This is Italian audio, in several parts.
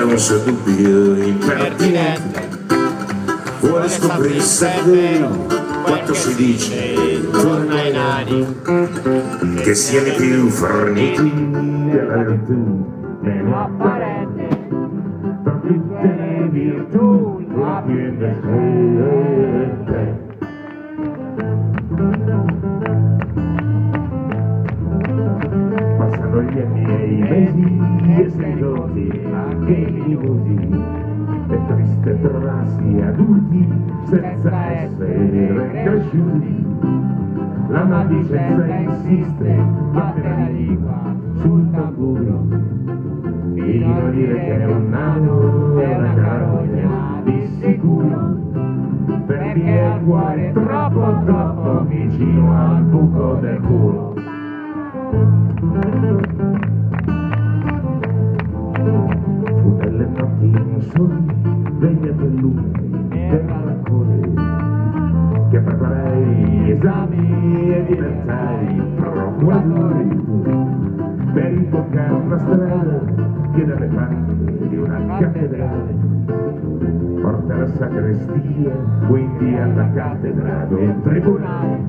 un suo dubbio impertinente, vuole scoprire se è vero quanto si dice intorno ai nani, che siano i più forniti della virtù meno apparente, tra tutte le virtù la più indecente. Passano gli anni e i mesi e sei ridotti anche i minuti, è triste trovarsi adulti senza essere cresciuti. La maldicenza insiste, batte la lingua sul tamburo, fino a dire che è un nano e una carogna di sicuro, perché ha il cuore troppo troppo vicino al buco del culo. Fu delle notti insonni, veglia per lune e rancore, che preparai esami e diventai procuratore, per imboccare una strada che dalle parti di una cattedrale porta alla sacrestia, quindi alla cattedra del tribunale,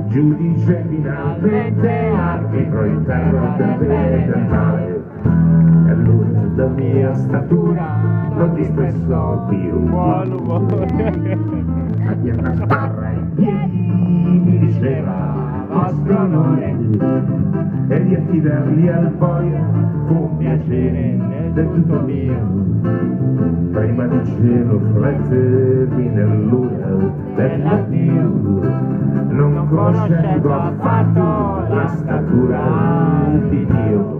giudice finalmente arbitro interno del male. E allora la mia statura non ti spesso più buon umore, a chi una sbarra in piedi mi diceva vostro onore, e di affidarli al boia fu un piacere del tutto mio. Prima di cielo flettermi nell'ora dell'addio, non conoscendo affatto la statura di Dio.